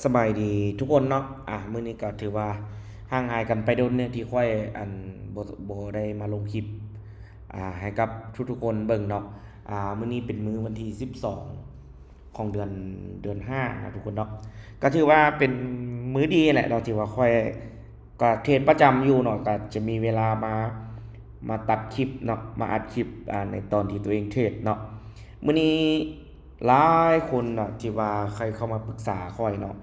สบายดีทุกคนเนาะมื้อนี้ก็ถือว่าห่างหายกันไปโดนเนี่ยที่ค่อยบ่ได้มาลงคลิปให้กับทุกๆคนเบิ่งเนาะมื้อนี้เป็นมื้อวันที่12ของเดือน5นะทุกคนเนาะก็ถือว่าเป็นมื้อดีแหละเนาะที่ว่าค่อยก็เทรดประจำอยู่เนาะก็จะมีเวลามาตัดคลิปเนาะมาอัดคลิปในตอนที่ตัวเองเทรดเนาะมื้อนี้หลายคนเนาะที่ว่าใครเข้ามาปรึกษาค่อยเนาะ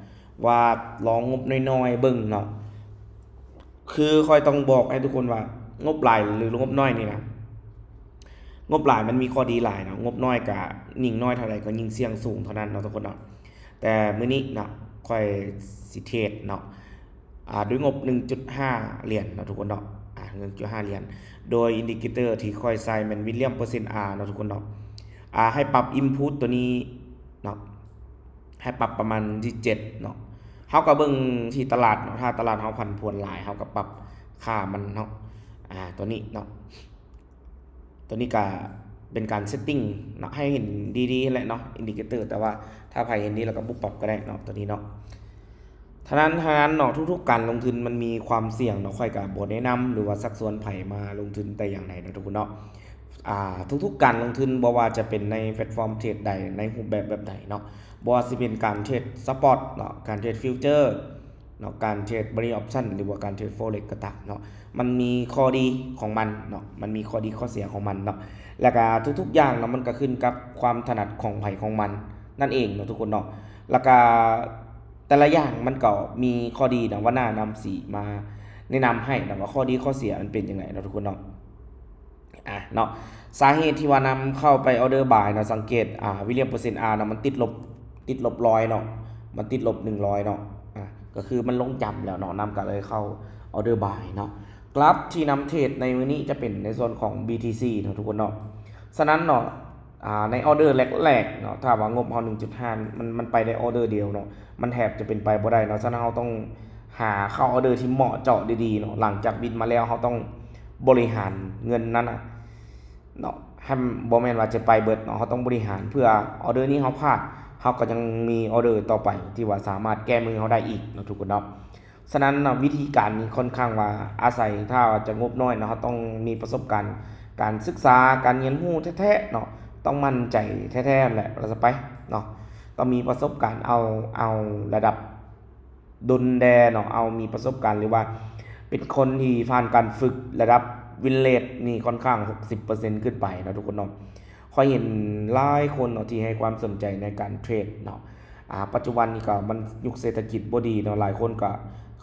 ว่าลองงบน้อยๆเบิ่งเนาะคือค่อยต้องบอกให้ทุกคนว่างบหลายหรืองบน้อยนี่นะงบหลายมันมีข้อดีหลายเนาะงบน้อยก็ยิ่งน้อยเท่าไหร่ก็ยิ่งเสี่ยงสูงเท่านั้นเนาะทุกคนเนาะแต่มื้อนี้เนาะค่อยสิเทรดเนาะด้วยงบ1.5เหรียญเนาะทุกคนเนาะ1.5เหรียญโดยอินดิเคเตอร์ที่ค่อยใส่มันวิลเลียมเปอร์เซ็นต์ R เนาะทุกคนเนาะให้ปรับ input ตัวนี้เนาะให้ปรับประมาณที่7เนาะ เฮาก็เบิ่งที่ตลาดเนาะถ้าตลาดเฮาผันผวนหลายเฮาก็ปรับค่ามันเนาะตัวนี้เนาะตัวนี้ก็เป็นการเซตติ้งเนาะให้เห็นดีๆแหละเนาะอินดิเคเตอร์แต่ว่าถ้าใครเห็นดีแล้วก็บุกปรับก็ได้เนาะตัวนี้เนาะทางนั้นเนาะทุกๆการลงทุนมันมีความเสี่ยงเนาะค่อยก็บ่แนะนำหรือว่าสักส่วนไผมาลงทุนแต่อย่างใดเนาะทุกคนเนาะทุกๆการลงทุนบ่ว่าจะเป็นในแพลตฟอร์มเทรดใดในรูปแบบใดเนาะบ่ว่าสิเป็นการเทรดสปอตเนาะการเทรดฟิวเจอร์เนาะการเทรดบริออปชั่นหรือว่าการเทรด Forex ก็ตามเนาะมันมีข้อดีของมันเนาะมันมีข้อดีข้อเสียของมันเนาะแล้วก็ทุกๆอย่างเนาะมันก็ขึ้นกับความถนัดของไผของมันนั่นเองเนาะทุกคนเนาะแล้วก็แต่ละอย่างมันก็มีข้อดีนะว่าน่านำสีมาแนะนำให้นะว่าข้อดีข้อเสียมันเป็นยังไงเนาะทุกคนเนาะเนาะ สาเหตุที่ว่านำเข้าไปออเดอร์บายเนาะสังเกตวิลเลียมเปอร์เซ็นต์ R เนาะมันติดลบร้อยเนาะมันติดลบ100เนาะก็คือมันลงจำแล้วเนาะนำก็เลยเข้าออเดอร์บายเนาะกราฟที่นำเทรดในวันนี้จะเป็นในส่วนของ BTC เนาะทุกคนเนาะฉะนั้นเนาะในออเดอร์แรกๆเนาะถ้าว่างบเฮา1.5มันไปได้ออเดอร์เดียวเนาะมันแทบจะเป็นไปบ่ได้เนาะฉะนั้นเฮาต้องหาเข้าออเดอร์ที่เหมาะเจาะดีๆเนาะหลังจากบินมาแล้วเฮาต้องบริหารเงินนั้นเนาะให้บ่แม่นว่าจะไปเบิดเนาะเขาต้องบริหารเพื่อออเดอร์นี้เขาพลาดเขาก็ยังมีออเดอร์ต่อไปที่ว่าสามารถแก้มือเขาได้อีกเนาะทุกคนเนาะฉะนั้นวิธีการนี้ค่อนข้างว่าอาศัยถ้าจะงบน้อยเนาะเขาต้องมีประสบการณ์การศึกษาการเรียนรู้แท้ๆเนาะต้องมั่นใจแท้ๆแหละเราจะไปเนาะต้องมีประสบการณ์เอาระดับดุนแดเนาะเอามีประสบการณ์หรือว่าเป็นคนที่ผ่านการฝึกระดับวินเลจนี่ค่อนข้าง60%ขึ้นไปนะทุกคนเนาะค่อยเห็นหลายคนเนาะที่ให้ความสนใจในการเทรดเนาะปัจจุบันนี้ก็มันยุคเศรษฐกิจบ่ดีเนาะหลายคนก็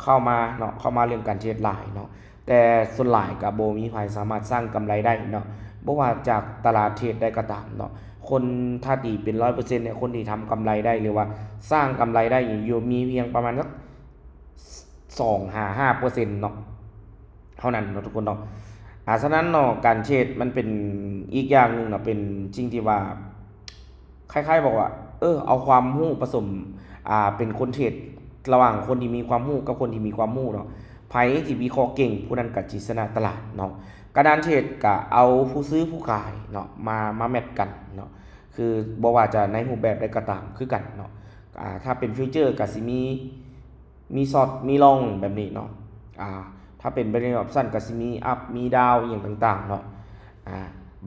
เข้ามาเนาะเข้ามาเรื่องการเทรดหลายเนาะแต่ส่วนหลายก็บ่มีใครสามารถสร้างกำไรได้เนาะบ่ว่าจากตลาดเทรดได้ก็ตามเนาะคนถ้าตีเป็น100%เนี่ยคนที่ทำกำไรได้หรือว่าสร้างกำไรได้อยู่มีเพียงประมาณสัก2-5% เนาะเท่านั้นเนาะทุกคนเนาะฉะนั้นเนาะการเทรดมันเป็นอีกอย่างหนึ่งเนาะเป็นสิ่งที่ว่าคล้ายๆบอกว่าเอาความรู้ผสมเป็นคนเทรดระหว่างคนที่มีความรู้กับคนที่มีความรู้เนาะไผที่วิเคราะห์เก่งผู้นั้นก็สิชนะตลาดเนาะการเทรดก็เอาผู้ซื้อผู้ขายเนาะมาแมตช์กันเนาะคือบ่ว่าจะในรูปแบบใดก็ตามคือกันเนาะถ้าเป็นฟิวเจอร์ก็สิมีช็อตมีลองแบบนี้เนาะถ้าเป็นไปในแบบสั้นก็สิมีอัพมีดาวอย่างต่างๆเนาะ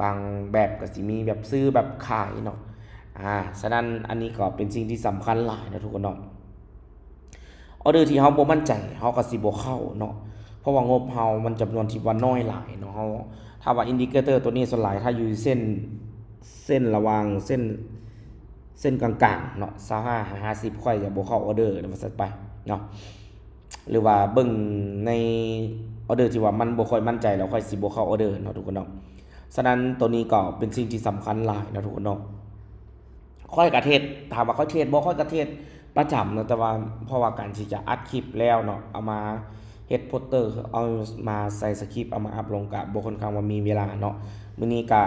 บางแบบก็สิมีแบบซื้อแบบขายเนาะฉะนั้นอันนี้ก็เป็นสิ่งที่สำคัญหลายนะทุกคนเนาะออเดอร์ที่เฮาบ่มั่นใจเฮาก็สิบ่เข้าเนาะเพราะว่างบเฮามันจำนวนที่ว่าน้อยหลายเนาะเฮาถ้าว่าอินดิเคเตอร์ตัวนี้ส่วนหลายถ้าอยู่เส้นระหว่างเส้นกลางๆเนาะ25-50ค่อยจะบ่เข้าออเดอร์ว่าซั่นไปเนาะ หรือว่าเบิ่งในออเดอร์ที่ว่ามันบ่ค่อยมั่นใจแล้วค่อยสิบ่เข้าออเดอร์เนาะทุกคนเนาะฉะนั้นตัวนี้ก็เป็นสิ่งที่สำคัญหลายนะทุกคนเนาะค่อยกระเทศถามว่าค่อยเทศบ่ค่อยกระเทศประจำเนาะแต่ว่าเพราะว่าการที่จะอัดคลิปแล้วเนาะเอามาเฮ็ดโพสเตอร์เอามาใส่สคริปต์เอามาอัปลงก็บ่ค่อนข้างว่ามีเวลาเนาะมื้อนี้ก็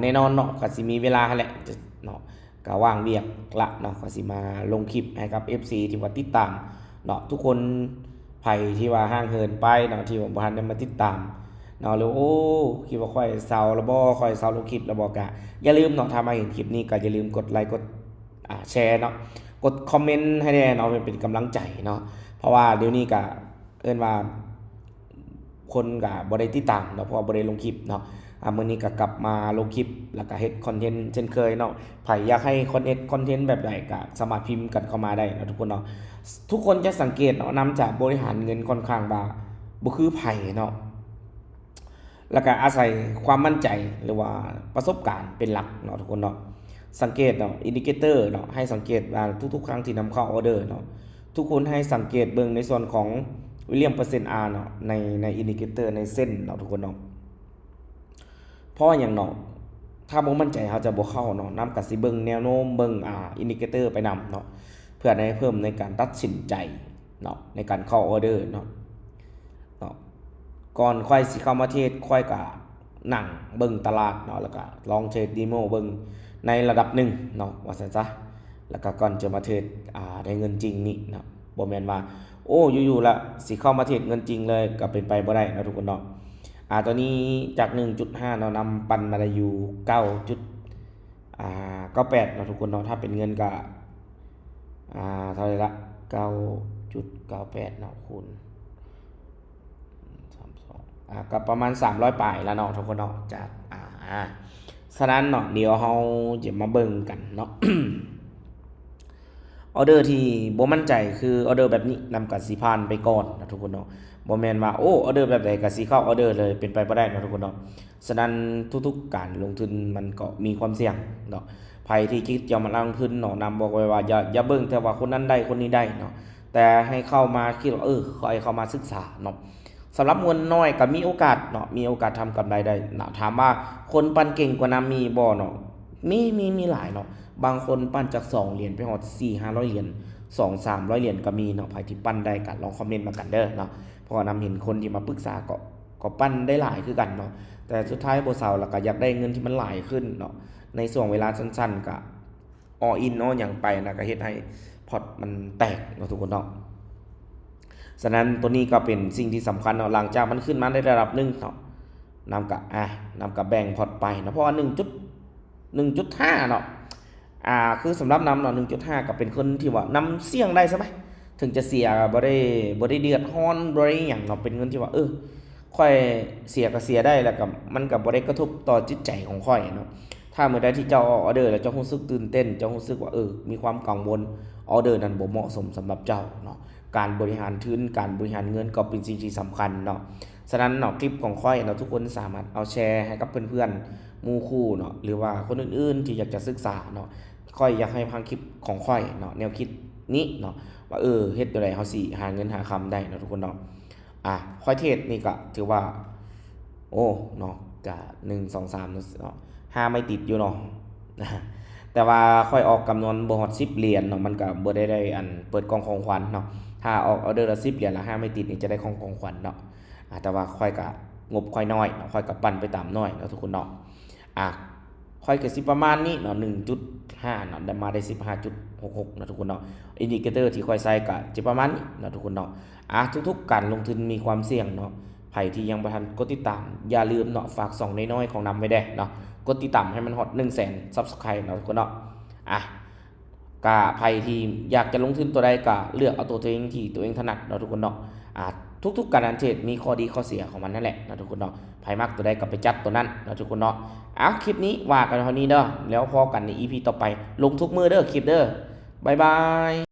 แน่นอนเนาะก็สิมีเวลาหั่นแหละเนาะก็ว่างเวียกละเนาะก็สิมาลงคลิปให้กับ FC ที่ว่าติดตาม เนาะทุกคนไผที่ว่าห่างเหินไปเนาะที่บ่ทันได้มาติดตามเนาะแล้วโอ้คิดว่าค่อยเซาแล้วบ่ค่อยเซาลงคลิปแล้วบ่กะอย่าลืมเนาะถ้ามาเห็นคลิปนี้ก็อย่าลืมกดไลค์กด แชร์เนาะกดคอมเมนต์ให้แน่เนาะเป็นกำลังใจเนาะเพราะว่าเดี๋ยวนี้ก็เอิ้นว่าคนก็บ่ได้ติดตามเนาะเพราะว่าบ่ได้ลงคลิปเนาะมื้อนี้ก็กลับมาลงคลิปแล้วก็เฮ็ดคอนเทนต์เช่นเคยเนาะไผอยากให้คอนเทนต์แบบใดก็สามารถพิมพ์กันเข้ามาได้เนาะทุกคนเนาะทุกคนจะสังเกตเนาะนำจากบริหารเงินค่อนข้างบ่คือไผเนาะแล้วก็อาศัยความมั่นใจหรือว่าประสบการณ์เป็นหลักเนาะทุกคนเนาะสังเกตเนาะอินดิเคเตอร์เนาะให้สังเกตทุกๆครั้งที่นำเข้าออเดอร์เนาะทุกคนให้สังเกตเบิ่งในส่วนของวิลเลียมเปอร์เซ็นต์ R เนาะในอินดิเคเตอร์ในเส้นเนาะทุกคนเนาะเพราะอย่างเนาะถ้าบ่มั่นใจเขาจะบ่เข้าเนาะนำกับสิเบิ่งแนวโน้มเบิ่งอินดิเคเตอร์ไปนำเนาะเพื่อได้เพิ่มในการตัดสินใจเนาะในการเข้าออเดอร์เนาะก่อนค่อยสิเข้ามาเทรดค่อยก็นั่งเบิ่งตลาดเนาะแล้วก็ลองเทรดดีโมเบิ่งในระดับหนึ่งเนาะว่าซั่นซะแล้วก็ก่อนจะมาเทรดได้เงินจริงนี่เนาะบ่แม่นว่าโอ้อยู่ๆละสิเข้ามาเทรดเงินจริงเลยก็เป็นไปบ่ได้เนาะทุกคนเนาะตอนนี้จาก 1.5 เนาะนำปันมาได้อยู่9จุด98เนาะทุกคนเนาะถ้าเป็นเงินก็เท่าไหร่ละ 9.98 เนาะคูณก็ประมาณ300ปลายแล้วเนาะทุกคนเนาะจากฉะนั้นเนาะเดี๋ยวเราจะมาเบิ่งกันเนาะ ออเดอร์ที่บ่มั่นใจคือออเดอร์แบบนี้นำกับสิผ่านไปก่อนนะทุกคนเนาะบ่แม่นว่าโอ้ออเดอร์แบบใดก็สิเข้าออเดอร์เลยเป็นไปบ่ได้นะทุกคนเนาะฉะนั้นทุกๆการลงทุนมันก็มีความเสี่ยงเนาะไผที่คิดจะมาลงทุนเนาะนำบอกไว้ว่าอย่าเบิ่งแต่ว่าคนนั้นได้คนนี้ได้เนาะแต่ให้เข้ามาคิดว่าค่อยเข้ามาศึกษาเนาะสำหรับเงินน้อยก็มีโอกาสเนาะมีโอกาสทำกำไรได้นะถามว่าคนปั้นเก่งกว่านั้นมีบ่เนาะมีหลายเนาะบางคนปั้นจาก2เหรียญไปฮอด4-500เหรียญ2-300เหรียญก็มีเนาะใครที่ปั้นได้ก็ลองคอมเมนต์มากันเด้อเนาะเพราะนำเห็นคนที่มาปรึกษาก็ปั้นได้หลายคือกันเนาะแต่สุดท้ายบ่เซาแล้วก็อยากได้เงินที่มันหลายขึ้นเนาะในช่วงเวลาสั้นๆก็ออินหยังไปนะก็เฮ็ดให้พอร์ตมันแตกเนาะทุกคนเนาะฉะนั้นตัวนี้ก็เป็นสิ่งที่สำคัญเนาะหลังจากมันขึ้นมาในระดับหนึ่งเนาะนำกับแบ่งพอร์ตไปเนาะเพราะว่า1.5เนาะคือสำหรับนำเนาะ 1.5 ก็เป็นคนที่ว่านำเสี่ยงได้ใช่ไหมถึงจะเสียบ่ได้เดือดร้อนบ่ได้หยังเนาะเป็นเงินที่ว่าค่อยเสียก็เสียได้แล้วก็มันก็บ่ได้กระทบต่อจิตใจของค่อยเนาะถ้าเมื่อใดที่เจ้าออเดอร์แล้วเจ้ารู้สึกตื่นเต้นเจ้ารู้สึกว่ามีความกังวลออเดอร์นั้นบ่เหมาะสมสำหรับเจ้าเนาะการบริหารทุนการบริหารเงินก็เป็นสิ่งที่สำคัญเนาะฉะนั้นเนาะคลิปของค่อยเนาะทุกคนสามารถเอาแชร์ให้กับเพื่อนๆหมู่คู่เนาะหรือว่าคนอื่นๆที่อยากจะศึกษาเนาะค่อยอยากให้ฟังคลิปของค่อยเนาะแนวคิดนี้เนาะว่าเฮ็ดจั่งใดเฮาสิหาเงินหาคำได้เนาะทุกคนเนาะค่อยเทศนี่ก็ถือว่าเนาะก็1 2 3เนาะ5ไม่ติดอยู่เนาะแต่ว่าค่อยออกจำนวนบ่ฮอด10เหรียญเนาะมันก็บ่ได้อันเปิดกล่องของขวัญเนาะถ้าออกออเดอร์ละ10เหรียญละ5ไม่ติดนี่จะได้ของขวัญเนาะแต่ว่าค่อยก็งบค่อยน้อยเนาะค่อยก็ปั่นไปตามน้อยเนาะทุกคนเนาะค่อยก็สิประมาณนี้เนาะ 1.5 เนาะได้มาได้ 15.66 เนาะทุกคนเนาะอินดิเคเตอร์ที่ค่อยใส่ก็สิประมาณนี้เนาะทุกคนเนาะทุกๆการลงทุนมีความเสี่ยงเนาะไผที่ยังบ่ทันกดติดตามอย่าลืมเนาะฝาก2น้อยๆของนำไว้เด้เนาะกดติดตามให้มันฮอด 100,000 Subscribe เนาะทุกคนเนาะก็ไผที่อยากจะลงทุนตัวใดก็เลือกเอาตัวเองที่ตัวเองถนัดเนาะทุกคนเนาะทุกๆการเทรดมีข้อดีข้อเสียของมันนั่นแหละนะทุกคนเนาะไผมักตัวใดก็ไปจัดตัวนั้นนะทุกคนเนาะคลิปนี้ว่ากันเท่านี้เด้อแล้วพอกันใน EP ต่อไปลงทุกมื้อเด้อคลิปเด้อบ๊ายบาย